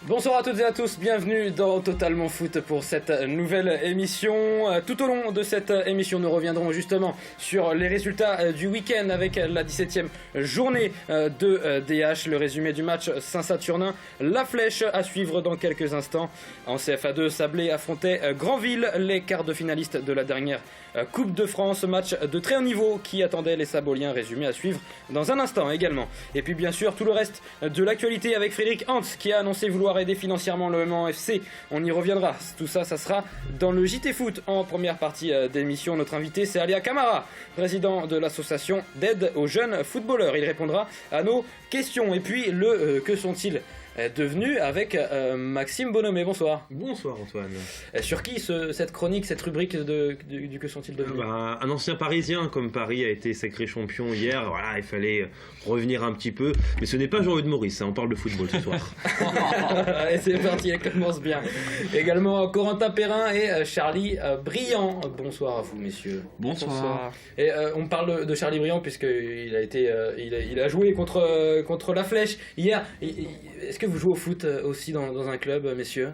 Bonsoir à toutes et à tous, bienvenue dans Totalement Foot pour cette nouvelle émission. Tout au long de cette émission, nous reviendrons justement sur les résultats du week-end avec la 17e journée de DH, le résumé du match Saint-Saturnin, la flèche à suivre dans quelques instants. En CFA2, Sablé affrontait Granville, les quarts de finalistes de la dernière Coupe de France, match de très haut niveau qui attendait les Saboliens, résumé à suivre dans un instant également. Et puis bien sûr tout le reste de l'actualité avec Frédéric Hans qui a annoncé vouloir aider financièrement le Mans FC, on y reviendra. Tout ça, ça sera dans le JT Foot en première partie d'émission. Notre invité, c'est Alia Camara, président de l'association d'aide aux jeunes footballeurs. Il répondra à nos questions. Et puis, que sont-ils devenus avec Maxime Bonhomé. Bonsoir. Bonsoir Antoine. Sur qui cette chronique, cette rubrique du que sont-ils devenus? Un ancien Parisien, comme Paris a été sacré champion hier, voilà, il fallait revenir un petit peu. Mais ce n'est pas Jean-Eudes Maurice, on parle de football ce soir. Et c'est parti, elle commence bien. Également Corentin Perrin et Charlie Briand. Bonsoir à vous messieurs. Bonsoir. Et on parle de Charlie Briand puisqu'il a été, il a joué contre la Flèche hier. Est-ce que vous jouez au foot aussi dans un club, messieurs?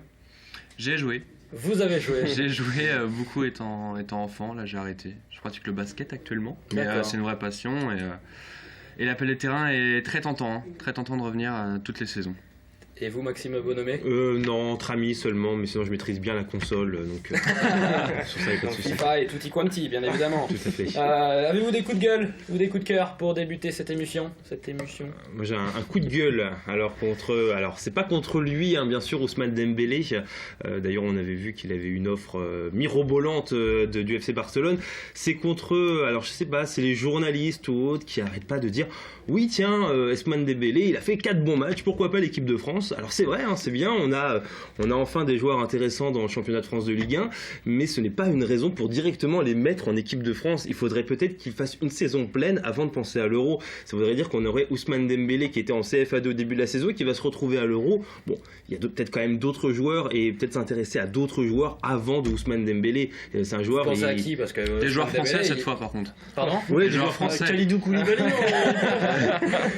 J'ai joué. Vous avez joué? J'ai joué beaucoup étant enfant, là j'ai arrêté. Je pratique le basket actuellement, mais c'est une vraie passion et l'appel des terrains est très tentant de revenir toutes les saisons. Et vous, Maxime Bonhomé? Non, entre amis seulement, mais sinon je maîtrise bien la console, donc sur ça, il n'y a pas de souci. FIFA et tutti quanti, bien évidemment. Tout à fait. Avez-vous des coups de gueule ou des coups de cœur pour débuter cette émission? Moi j'ai un coup de gueule, alors c'est pas contre lui, hein, bien sûr, Ousmane Dembélé. D'ailleurs, on avait vu qu'il avait une offre mirobolante du FC Barcelone. C'est contre, alors je sais pas, c'est les journalistes ou autres qui arrêtent pas de dire oui, tiens, Ousmane Dembélé, il a fait 4 bons matchs, pourquoi pas l'équipe de France? Alors c'est vrai, hein, c'est bien, on a enfin des joueurs intéressants dans le championnat de France de Ligue 1, mais ce n'est pas une raison pour directement les mettre en équipe de France. Il faudrait peut-être qu'ils fassent une saison pleine avant de penser à l'Euro. Ça voudrait dire qu'on aurait Ousmane Dembélé qui était en CFA2 au début de la saison et qui va se retrouver à l'Euro. Bon, il y a peut-être quand même d'autres joueurs et peut-être s'intéresser à d'autres joueurs avant de Ousmane Dembélé. C'est un joueur... Vous pensez à qui? Parce que des joueurs français cette fois par contre. Pardon? Oui, des joueurs français. Kalidou Koulibaly.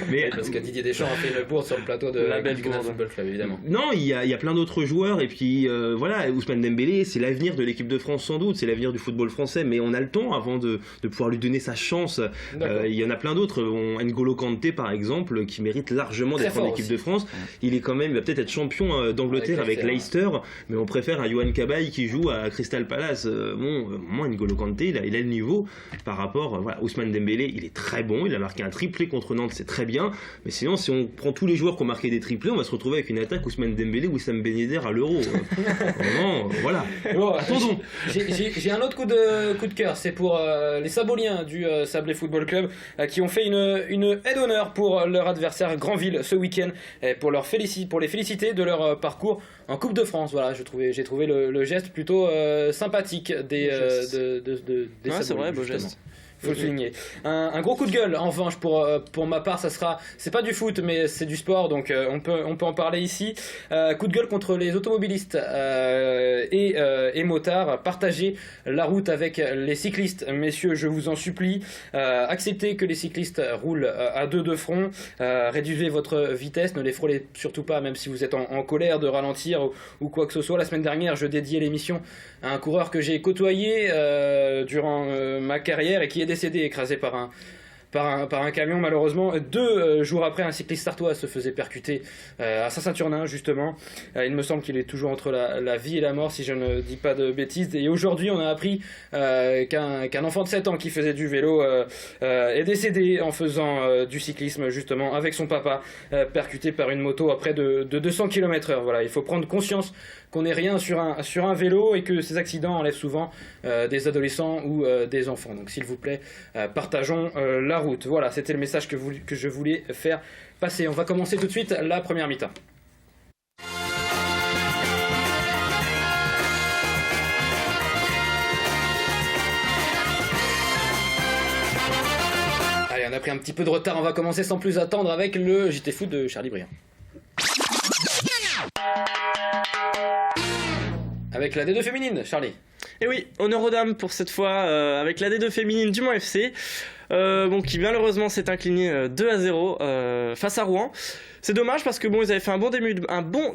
Mais parce que Didier Deschamps a fait une bourde sur le plateau de la Belgique Football Club, évidemment. Non, il y a plein d'autres joueurs et puis voilà, Ousmane Dembélé, c'est l'avenir de l'équipe de France sans doute, c'est l'avenir du football français, mais on a le temps avant de pouvoir lui donner sa chance. Il y en a plein d'autres. N'Golo Kanté par exemple, qui mérite largement d'être en équipe de France. Il va peut-être être champion d'Angleterre avec Leicester, mais on préfère un Yohan Cabaye qui joue à Crystal Palace. Moi N'Golo Kanté, il a le niveau par rapport. Voilà, Ousmane Dembélé, il est très bon, il a marqué un triplé contre Nantes, c'est très bien. Mais sinon, si on prend tous les joueurs qui ont marqué des triplés, on va se retrouver avec une attaque Ousmane Dembélé ou Wissam Ben Yedder à l'Euro. Vraiment, voilà. Bon, attendons. J'ai un autre coup de cœur, c'est pour les Saboliens du Sablé Football Club qui ont fait une aide d'honneur pour leur adversaire Granville ce week-end pour les féliciter de leur parcours en Coupe de France. Voilà, j'ai trouvé le geste plutôt sympathique des Saboliens. C'est vrai, beau geste. Faut le souligner. Un gros coup de gueule, en revanche, pour ma part, c'est pas du foot, mais c'est du sport, donc on peut en parler ici. Coup de gueule contre les automobilistes et motards. Partagez la route avec les cyclistes, messieurs, je vous en supplie. Acceptez que les cyclistes roulent à deux de front. Réduisez votre vitesse, ne les frôlez surtout pas, même si vous êtes en colère de ralentir ou quoi que ce soit. La semaine dernière, je dédiais l'émission à un coureur que j'ai côtoyé durant ma carrière et qui est décédé écrasé par un camion malheureusement. 2 jours après, un cycliste sartois se faisait percuter à Saint-Saturnin justement. Il me semble qu'il est toujours entre la vie et la mort si je ne dis pas de bêtises. Et aujourd'hui on a appris qu'un enfant de 7 ans qui faisait du vélo est décédé en faisant du cyclisme justement avec son papa, percuté par une moto à près de 200 km/h. Voilà, il faut prendre conscience qu'on n'est rien sur un vélo et que ces accidents enlèvent souvent des adolescents ou des enfants. Donc s'il vous plaît, partageons la route. Voilà, c'était le message que je voulais faire passer. On va commencer tout de suite la première mi-temps. pris un petit peu de retard, on va commencer sans plus attendre avec le JT Foot de Charlie Briand. Avec la D2 féminine, Charlie. Et oui, honneur aux dames pour cette fois, avec la D2 féminine du Mans FC, qui malheureusement s'est incliné 2-0 face à Rouen. C'est dommage parce que ils avaient fait un bon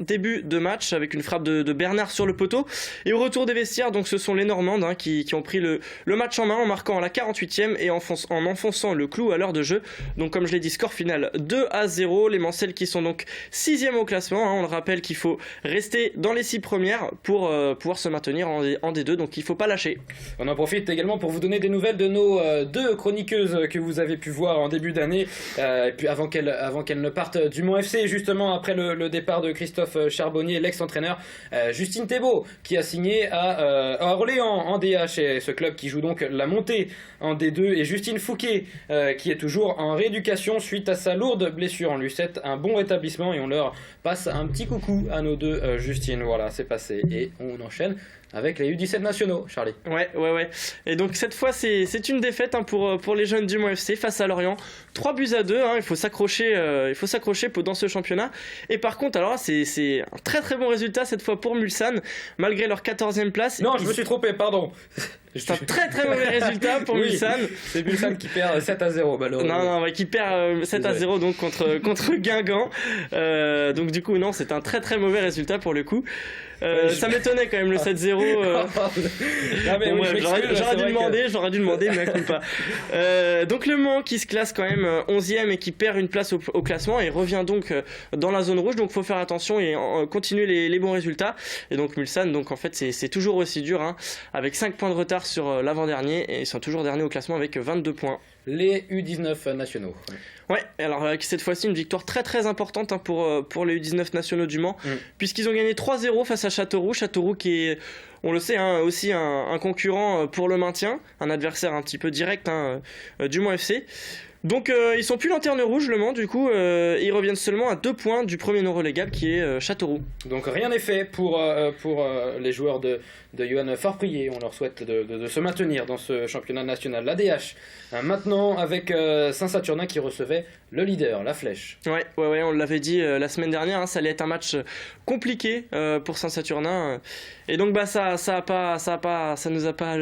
début de match avec une frappe de Bernard sur le poteau. Et au retour des vestiaires, donc ce sont les Normandes qui ont pris le match en main en marquant à la 48e et en enfonçant le clou à l'heure de jeu. Donc comme je l'ai dit, score final 2-0. Les Mancelles qui sont donc 6e au classement. On le rappelle qu'il faut rester dans les 6 premières pour pouvoir se maintenir en D2. Donc il ne faut pas lâcher. On en profite également pour vous donner des nouvelles de nos 2 chroniqueuses que vous avez pu voir en début d'année. Et puis avant qu'elles ne partent du Mans FC, justement après le départ de Christophe Charbonnier, l'ex-entraîneur, Justine Thébault qui a signé à Orléans en DH, et ce club qui joue donc la montée en D2, et Justine Fouquet qui est toujours en rééducation suite à sa lourde blessure. On lui souhaite un bon rétablissement et on leur passe un petit coucou à nos 2 Justine. Voilà, c'est passé et on enchaîne avec les U17 nationaux, Charlie. Ouais. Et donc cette fois, c'est une défaite pour les jeunes du Mans FC face à Lorient. 3-2. Il faut s'accrocher dans ce championnat. Et par contre, alors là, c'est un très très bon résultat cette fois pour Mulsanne, malgré leur 14e place. Non, je me suis trompé, pardon. C'est un très très mauvais résultat pour Mulsanne. C'est Mulsanne qui perd 7-0 malheureusement. Non, qui perd 7-0 donc contre Guingamp. Donc du coup, non, c'est un très très mauvais résultat pour le coup. Ça m'étonnait quand même le 7-0. J'aurais dû demander, mais écoute pas. Donc le Mans qui se classe quand même 11e et qui perd une place au classement et revient donc dans la zone rouge. Donc faut faire attention et continuer les bons résultats. Et donc Mulsanne, donc en fait c'est toujours aussi dur, avec 5 points de retard sur l'avant-dernier, et ils sont toujours derniers au classement avec 22 points. Les U19 nationaux. Ouais, alors avec cette fois-ci une victoire très très importante pour les U19 nationaux du Mans, puisqu'ils ont gagné 3-0 face à Châteauroux. Châteauroux qui est, on le sait, aussi un concurrent pour le maintien, un adversaire un petit peu direct du Mans FC. Donc ils sont plus lanterne rouge, le Mans, du coup ils reviennent seulement à 2 points du premier non relégable qui est Châteauroux. Donc rien n'est fait pour les joueurs de Johan Farprier. On leur souhaite de se maintenir dans ce championnat national. L'ADH maintenant avec Saint-Saturnin qui recevait le leader, la Flèche. Ouais, on l'avait dit la semaine dernière, ça allait être un match compliqué pour Saint-Saturnin. Et donc ça nous a pas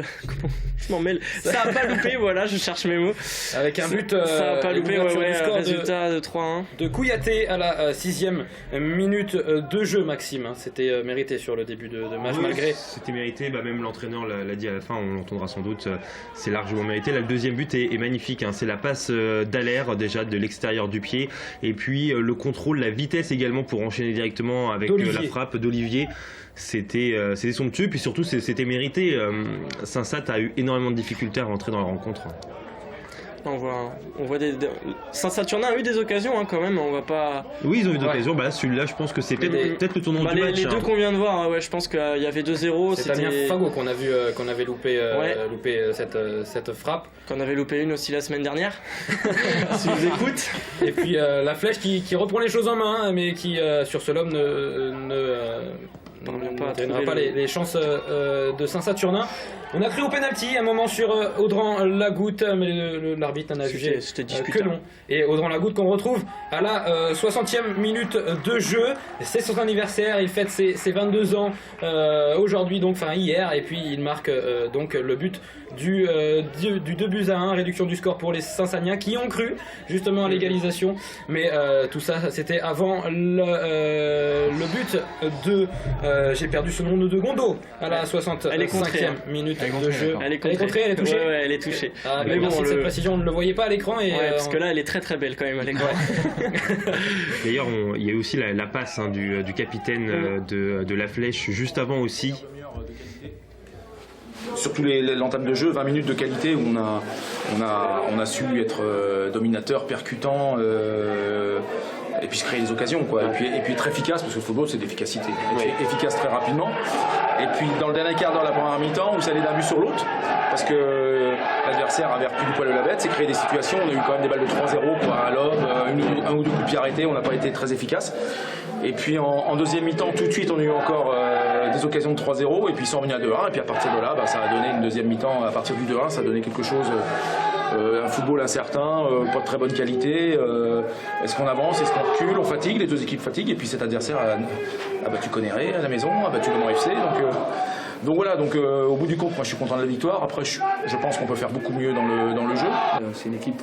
je m'en mêle. Ça a pas loupé, voilà, je cherche mes mots. Avec un but ça a pas loupé, résultat de 3-1. De Kouyaté à la 6e minute de jeu, Maxime. C'était mérité sur le début de match, malgré. C'était mérité, même l'entraîneur l'a dit à la fin, on l'entendra sans doute, c'est largement mérité. Là, le deuxième but est magnifique, c'est la passe d'Aller déjà de l'extérieur du pied, et puis le contrôle, la vitesse également pour enchaîner directement avec la frappe d'Olivier. C'était somptueux, puis surtout c'était mérité. Saint-Sat a eu énormément de difficultés à rentrer dans la rencontre. On voit Saint-Saturnin a eu des occasions quand même, on va pas. Oui, ils ont eu des occasions. Celui-là, je pense que c'est peut-être le tournant du match. Les deux qu'on vient de voir, je pense qu'il y avait 2-0. C'est Damien Fagot qu'on a vu qu'on avait loupé cette frappe. Qu'on avait loupé une aussi la semaine dernière. Si vous écoute. Et puis la Flèche qui reprend les choses en main, mais qui sur ce lobe ne donnera pas les chances de Saint-Saturnin. On a cru au penalty un moment sur Audran Lagoutte, mais l'arbitre n'en a jugé que non. Et Audran Lagoutte qu'on retrouve à la 60e minute de jeu. C'est son anniversaire, il fête ses 22 ans aujourd'hui, hier, et puis il marque donc le but du 2-1, réduction du score pour les Saint-Saniens qui ont cru justement à l'égalisation. Mais tout ça, c'était avant le but de... j'ai perdu son nom de Gondo à la 65e minute de jeu. Elle est contrée, elle est touchée. Ouais, elle est touchée. Mais merci de cette précision, on ne le voyait pas à l'écran. Parce que là, elle est très très belle quand même à l'écran. D'ailleurs, il y a aussi la passe du capitaine de la Flèche juste avant aussi. Surtout l'entame de jeu, 20 minutes de qualité où on a su être dominateur, percutant, et puis se créer des occasions, quoi. Et puis être efficace, parce que le football c'est de l'efficacité. Efficace très rapidement. Et puis dans le dernier quart d'heure, la première mi-temps, où ça allait d'un but sur l'autre, parce que l'adversaire avait repris du poil de la bête, c'est créé des situations. On a eu quand même des balles de 3-0 pour un lob, un ou deux coups de pied arrêtés, on n'a pas été très efficace. Et puis en deuxième mi-temps, tout de suite, on a eu encore des occasions de 3-0, et puis ils sont revenus à 2-1, et puis à partir de là, ça a donné une deuxième mi-temps, à partir du 2-1, ça a donné quelque chose un football incertain, pas de très bonne qualité. Est-ce qu'on avance, est-ce qu'on recule, on fatigue, les deux équipes fatiguent, et puis cet adversaire a battu Connerré à la maison, a battu le Mans FC. Donc voilà, au bout du compte, moi je suis content de la victoire. Après, je pense qu'on peut faire beaucoup mieux dans le jeu. C'est une équipe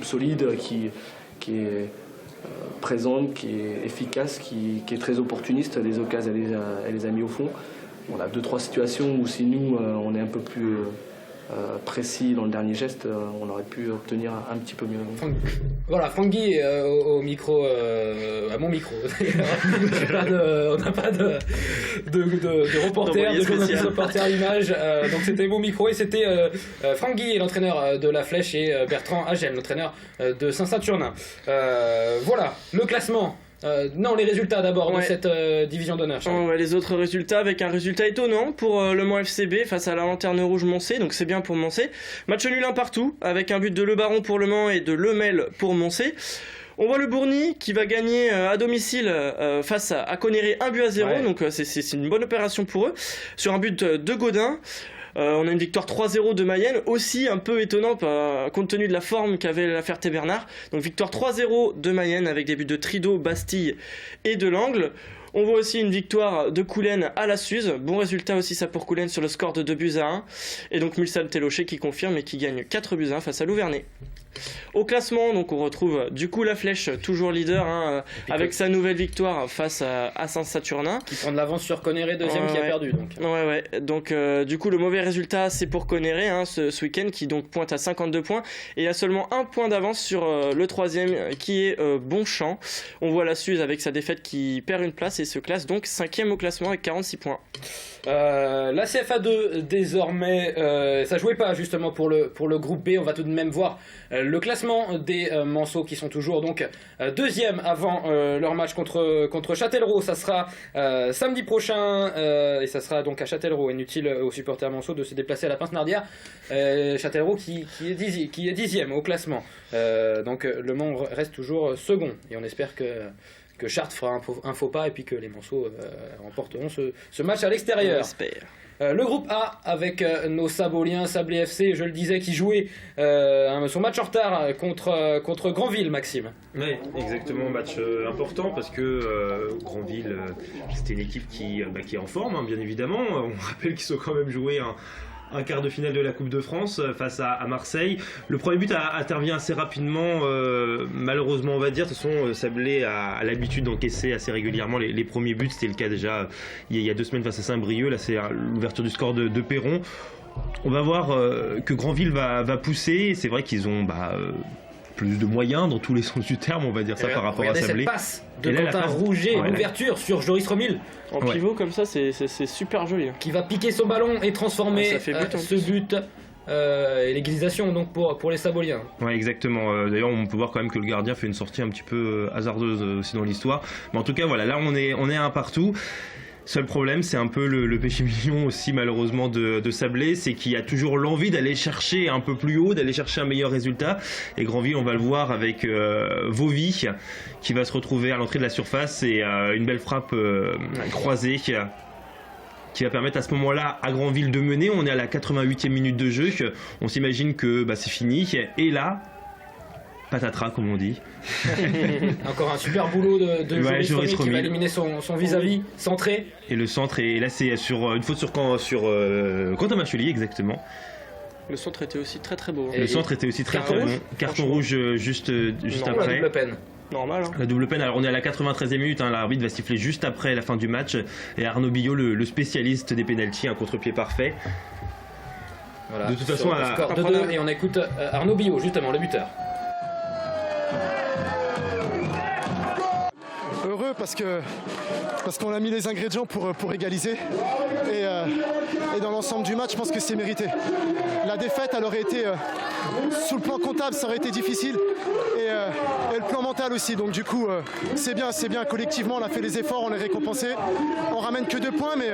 solide qui est présente, qui est efficace, qui est très opportuniste. Les occasions, elle les a mis au fond. On a 2-3 situations où si nous, on est un peu plus précis dans le dernier geste, on aurait pu obtenir un petit peu mieux. Franck Guy au micro, à mon micro. On n'a pas de reporter, de journaliste reporter à l'image. Donc c'était mon micro et c'était Franck Guy, l'entraîneur de La Flèche, et Bertrand Agel, l'entraîneur de Saint-Saturnin. Voilà, le classement. Non, les résultats d'abord de cette division d'honneur. Les autres résultats, avec un résultat étonnant pour le Mans FCB face à la Lanterne Rouge Moncé, donc c'est bien pour Moncé. Match nul 1 partout, avec un but de Le Baron pour Le Mans et de Lemel pour Moncé. On voit le Bourny qui va gagner à domicile face à Conneré 1-0, donc c'est une bonne opération pour eux, sur un but de Gaudin. On a une victoire 3-0 de Mayenne, aussi un peu étonnant compte tenu de la forme qu'avait la Ferté-Bernard. Donc victoire 3-0 de Mayenne avec des buts de Trido, Bastille et de Langle. On voit aussi une victoire de Coulennes à la Suze. Bon résultat aussi ça pour Coulennes sur le score de 2-1. Et donc Mulsanne Télocher qui confirme et qui gagne 4-1 face à Louvernay. Au classement, donc on retrouve du coup La Flèche, toujours leader, avec sa nouvelle victoire face à Saint-Saturnin. Qui prend de l'avance sur Conneré, deuxième, qui a perdu. Donc du coup le mauvais résultat c'est pour Conneré ce week-end, qui donc pointe à 52 points et a seulement un point d'avance sur le troisième qui est Bonchamp. On voit la Suze avec sa défaite qui perd une place et se classe donc 5e au classement avec 46 points. La CFA2 désormais, ça jouait pas justement pour le groupe B. On va tout de même voir le classement des Manceaux qui sont toujours donc deuxième avant leur match contre Châtellerault. Ça sera samedi prochain et ça sera donc à Châtellerault. Inutile aux supporters Manceaux de se déplacer à la Pince-Nardière. Châtellerault qui est dixième au classement. Donc Le Mans reste toujours second et on espère que Chartres fera un faux pas et puis que les Manceaux remporteront ce match à l'extérieur. Le groupe A avec nos Saboliens, Sablé FC, je le disais, qui jouait son match en retard contre Granville, Maxime. Oui, exactement, match important parce que Granville, c'était une équipe qui est en forme, bien évidemment. On rappelle qu'ils ont quand même joué un quart de finale de la Coupe de France face à Marseille. Le premier but intervient assez rapidement, malheureusement on va dire. De toute façon, Sablé a l'habitude d'encaisser assez régulièrement les premiers buts. C'était le cas déjà il y a 2 semaines face à Saint-Brieuc. Là c'est l'ouverture du score de Perron. On va voir que Granville va pousser. C'est vrai qu'ils ont plus de moyens dans tous les sens du terme, on va dire ça, par rapport à Sablé. Cette passe de Quentin Rouget, l'ouverture sur Joris Remil. En pivot comme ça, c'est super joli. Qui va piquer son ballon et transformer ce but et l'égalisation donc pour les Saboliens. Ouais, exactement. D'ailleurs, on peut voir quand même que le gardien fait une sortie un petit peu hasardeuse aussi dans l'histoire. Mais en tout cas, voilà, là on est à un partout. Seul problème, c'est un peu le péché mignon aussi malheureusement de Sablé, c'est qu'il y a toujours l'envie d'aller chercher un peu plus haut, d'aller chercher un meilleur résultat. Et Granville, on va le voir avec Vauvy qui va se retrouver à l'entrée de la surface et une belle frappe croisée qui va permettre à ce moment-là à Granville de mener. On est à la 88e minute de jeu, on s'imagine que c'est fini. Et là, patatras comme on dit. Encore un super boulot de Joris Remil qui va éliminer son vis-à-vis centré. Et le centre, et là c'est sur une faute sur Quentin Machelier, exactement. Le centre était aussi très très beau. Le centre était aussi très très bon. Carton rouge juste après. La double peine. Normal. La double peine. Alors on est à la 93e minute, l'arbitre va siffler juste après la fin du match. Et Arnaud Billot, le spécialiste des pénaltys, un contre-pied parfait. Voilà, de toute façon, à score 2-2, et on écoute Arnaud Billot, justement, le buteur. Heureux parce qu'on a mis les ingrédients pour égaliser et dans l'ensemble du match je pense que c'est mérité. La défaite elle aurait été sous le plan comptable ça aurait été difficile et le plan mental aussi, donc du coup c'est bien collectivement on a fait les efforts, on est récompensé, on ramène que 2 points mais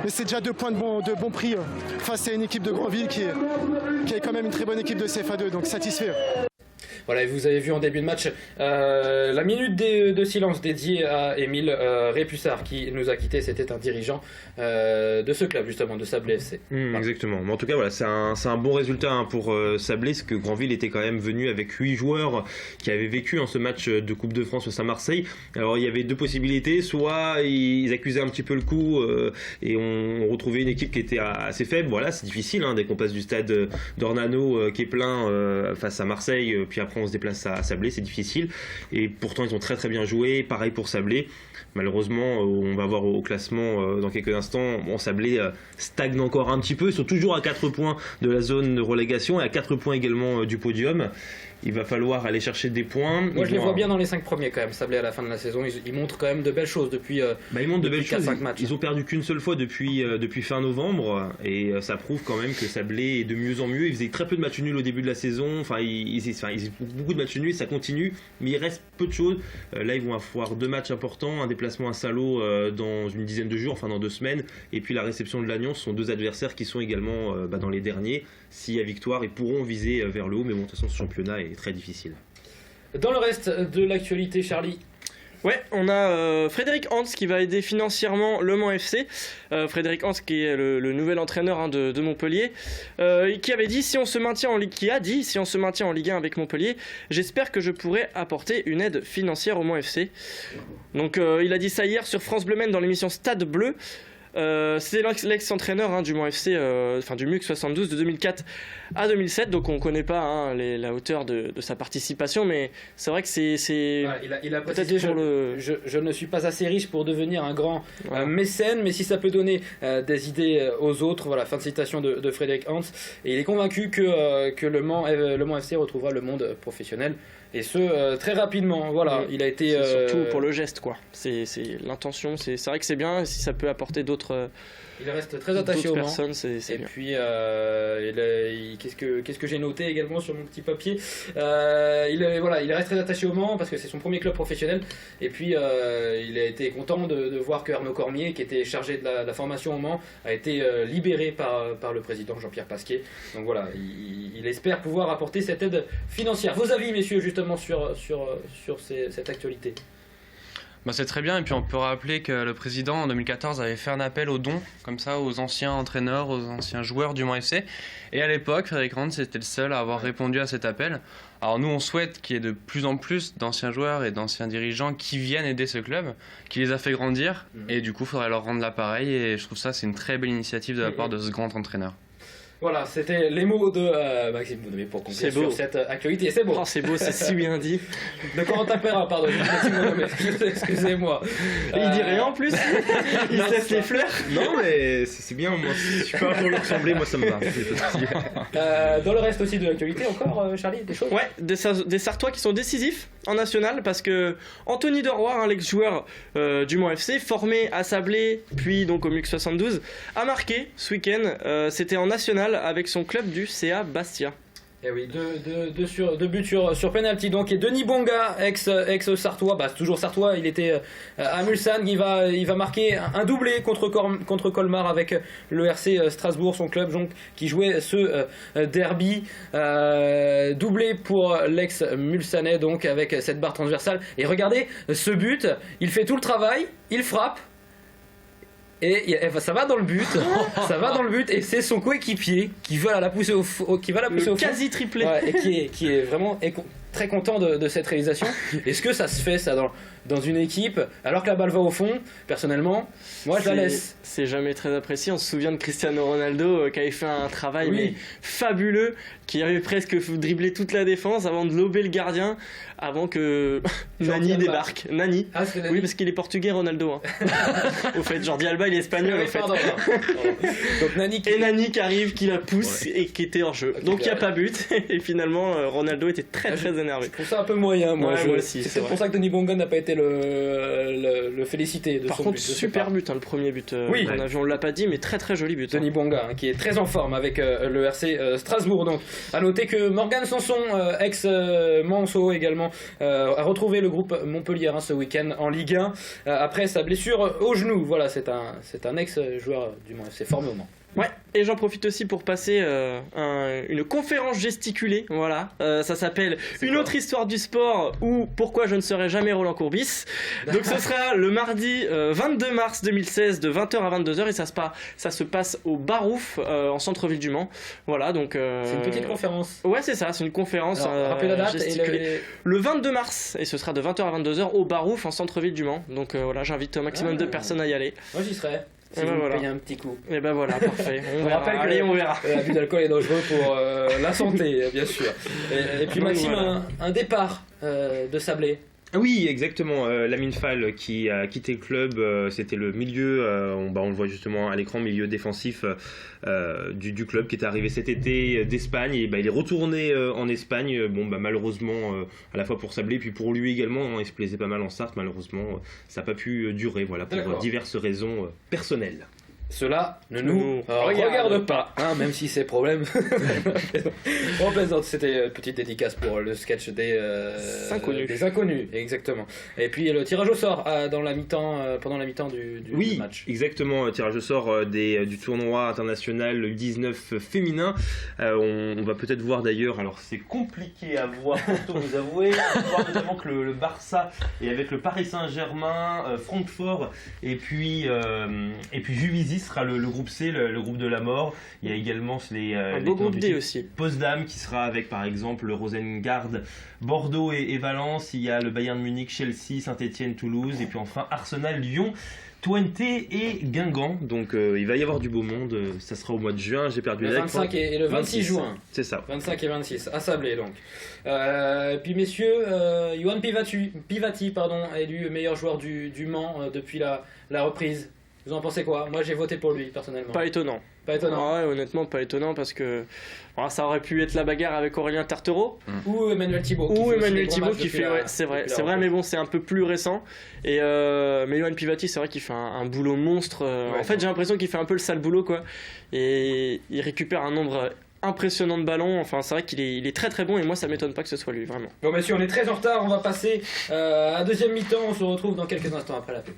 c'est déjà 2 points de bon prix face à une équipe de Granville qui est quand même une très bonne équipe de CFA2, donc satisfait. Voilà, et vous avez vu en début de match la minute de silence dédiée à Émile Répussard qui nous a quittés. C'était un dirigeant de ce club justement, de Sablé FC. Exactement. Mais en tout cas, voilà, c'est un bon résultat pour Sablé, parce que Granville était quand même venu avec 8 joueurs qui avaient vécu ce match de Coupe de France face à Marseille. Alors il y avait deux possibilités, soit ils accusaient un petit peu le coup et on retrouvait une équipe qui était assez faible. Voilà, c'est difficile dès qu'on passe du stade d'Ornano qui est plein face à Marseille, puis après on se déplace à Sablé, c'est difficile. Et pourtant ils ont très très bien joué, pareil pour Sablé. Malheureusement, on va voir au classement dans quelques instants, Sablé stagne encore un petit peu. Ils sont toujours à 4 points de la zone de relégation et à 4 points également du podium. Il va falloir aller chercher des points. Moi je les vois bien dans les 5 premiers quand même, Sablé à la fin de la saison. Ils montrent quand même de belles choses depuis ils montrent de belles choses. 4-5 matchs. Ils ont perdu qu'une seule fois depuis fin novembre et ça prouve quand même que Sablé est de mieux en mieux. Ils faisaient très peu de matchs nuls au début de la saison. Ils faisaient beaucoup de matchs nuls, ça continue, mais il reste peu de choses. Là ils vont avoir 2 matchs importants, un déplacement à Salò dans une dizaine de jours, enfin dans 2 semaines, et puis la réception de Lannion. Ce sont 2 adversaires qui sont également dans les derniers. S'il y a victoire, ils pourront viser vers le haut, mais bon, de toute façon ce championnat est très difficile. Dans le reste de l'actualité, Charlie. Ouais, on a Frédéric Hans qui va aider financièrement Le Mans FC. Frédéric Hans qui est le nouvel entraîneur de Montpellier, qui avait dit si on se maintient en Ligue 1 avec Montpellier, j'espère que je pourrai apporter une aide financière au Mans FC. Donc il a dit ça hier sur France Bleu Maine dans l'émission Stade Bleu. C'était l'ex-entraîneur du Mans FC, du MUC 72 de 2004 à 2007, donc on ne connaît pas la hauteur de sa participation, mais c'est vrai que c'est il a précisé, je ne suis pas assez riche pour devenir un grand mécène, mais si ça peut donner des idées aux autres, voilà, fin de citation de Frédéric Hans, et il est convaincu que le Mans FC retrouvera le monde professionnel. Et ce très rapidement, voilà, il a été surtout pour le geste quoi. C'est l'intention, c'est vrai que c'est bien si ça peut apporter d'autres. Il reste très attaché au Mans. C'est et bien. puis qu'est-ce que j'ai noté également sur mon petit papier. Il reste très attaché au Mans parce que c'est son premier club professionnel. Et puis il a été content de voir que Arnaud Cormier, qui était chargé de la formation au Mans, a été libéré par le président Jean-Pierre Pasquier. Donc voilà, il espère pouvoir apporter cette aide financière. Vos avis, messieurs, justement sur cette actualité? C'est très bien, et puis on peut rappeler que le président en 2014 avait fait un appel aux dons, comme ça, aux anciens entraîneurs, aux anciens joueurs du Mans FC. Et à l'époque, Frédéric Hans était le seul à avoir répondu à cet appel. Alors nous, on souhaite qu'il y ait de plus en plus d'anciens joueurs et d'anciens dirigeants qui viennent aider ce club, qui les a fait grandir, et du coup, il faudrait leur rendre l'appareil, et je trouve ça, c'est une très belle initiative de la part de ce grand entraîneur. Voilà, c'était les mots de Maxime Boudoué pour conclure sur cette actualité. C'est beau. Oh, c'est beau, c'est si bien dit. De Corentin Perrin, pardon. Excusez-moi. Il dit rien en plus. Il se laisse les fleurs. Non, mais c'est bien. Moi, si je peux un jour lui ressembler, moi ça me va. Dans le reste aussi de l'actualité, encore, Charlie, des choses? Ouais, des Sartois qui sont décisifs en national parce que Anthony Deroy, l'ex-joueur du Mans FC, formé à Sablé, puis donc au MUC 72, a marqué ce week-end. C'était en national avec son club du CA Bastia. Et oui, deux buts sur penalty donc, et Denis Bonga, ex-Sartois, c'est toujours Sartois, il était à Mulsanne, il va marquer un doublé contre Colmar avec le RC Strasbourg, son club donc, qui jouait ce derby, doublé pour l'ex-Mulsanais donc avec cette barre transversale. Et regardez ce but, il fait tout le travail, il frappe. Et ça va dans le but, et c'est son coéquipier qui va la pousser au fond, quasi triplé, et qui est vraiment très content de cette réalisation. Est-ce que ça se fait ça dans une équipe alors que la balle va au fond? Personnellement, moi je la laisse. C'est jamais très apprécié. On se souvient de Cristiano Ronaldo qui avait fait un travail mais fabuleux, qui avait presque dribblé toute la défense avant de lober le gardien, avant que Nani débarque. Nani. Ah, c'est Nani. Oui, parce qu'il est portugais, Ronaldo. Au fait, Jordi Alba il est espagnol. Oui, pardon. Donc Nani qui arrive, qui la pousse et qui était hors jeu. Donc il n'y a pas but. Et finalement, Ronaldo était très énervé. Je trouve ça un peu moyen, moi aussi. C'est pour ça que Denis Bonga n'a pas été le félicité de Par son contre, but. super but, le premier but. On l'a pas dit, mais très joli but. Denis Bonga, qui est très en forme avec le RC Strasbourg. Donc, à noter que Morgan Sanson, ex-Manso également, a retrouvé le groupe Montpellier ce week-end en Ligue 1 après sa blessure au genou. Voilà, c'est un ex-joueur du Mans FC formé au Mans. Ouais, et j'en profite aussi pour passer une conférence gesticulée, voilà, ça s'appelle Une autre histoire du sport ou Pourquoi je ne serai jamais Roland Courbis. Donc ce sera le mardi 22 mars 2016 de 20h à 22h et ça se passe au Barouf en centre-ville du Mans. Voilà, donc... C'est une petite conférence. Ouais, c'est ça, c'est une conférence Rappelez la date gesticulée. Le 22 mars, et ce sera de 20h à 22h au Barouf en centre-ville du Mans. Donc voilà, j'invite un maximum de personnes à y aller. Moi j'y serai. Si vous me payez un petit coup. Et ben voilà, parfait. On rappelle que on verra. L'abus d'alcool est dangereux pour la santé, bien sûr. Et puis Maxime, voilà. un départ de Sablé. Oui, exactement. Lamine Fall qui a quitté le club, c'était le milieu, on le voit justement à l'écran, milieu défensif du club qui est arrivé cet été d'Espagne. Et il est retourné en Espagne. Malheureusement, à la fois pour Sablé, puis pour lui également, il se plaisait pas mal en Sarthe. Malheureusement, ça n'a pas pu durer, voilà, pour diverses raisons personnelles. Cela ne nous regarde pas, hein, même si c'est problème. On plaisante, c'était une petite dédicace pour le sketch des inconnus, exactement. Et puis le tirage au sort pendant la mi-temps du match. Oui, exactement, tirage au sort du tournoi international U19 féminin. On va peut-être voir d'ailleurs, alors c'est compliqué à voir, pour tout vous avouer, on va voir notamment que le Barça est avec le Paris Saint-Germain, Francfort et puis Juvisy sera le groupe C, le groupe de la mort. Il y a également un beau groupe D aussi. Potsdam qui sera avec par exemple le Rosengard, Bordeaux et Valence. Il y a le Bayern Munich, Chelsea, Saint-Etienne, Toulouse et puis enfin Arsenal, Lyon, Twente et Guingamp. Donc il va y avoir du beau monde. Ça sera au mois de juin. J'ai perdu le 25 et le 26 juin. C'est ça. 25 et 26 à Sablé donc. Puis messieurs, Yoann Pivati élu meilleur joueur du Mans depuis la reprise. Vous en pensez quoi? Moi j'ai voté pour lui personnellement. Pas étonnant. Pas étonnant. Ouais, honnêtement pas étonnant parce que ça aurait pu être la bagarre avec Aurélien Tartereau ou Emmanuel Thibault. Qui fait c'est vrai mais bon c'est un peu plus récent. Et mais Yoann Pivati c'est vrai qu'il fait un boulot monstre. En fait j'ai l'impression qu'il fait un peu le sale boulot quoi. Et il récupère un nombre impressionnant de ballons, enfin c'est vrai qu'il est très très bon et moi ça m'étonne pas que ce soit lui vraiment. Bon messieurs on est très en retard, on va passer à deuxième mi-temps, on se retrouve dans quelques instants après la pub.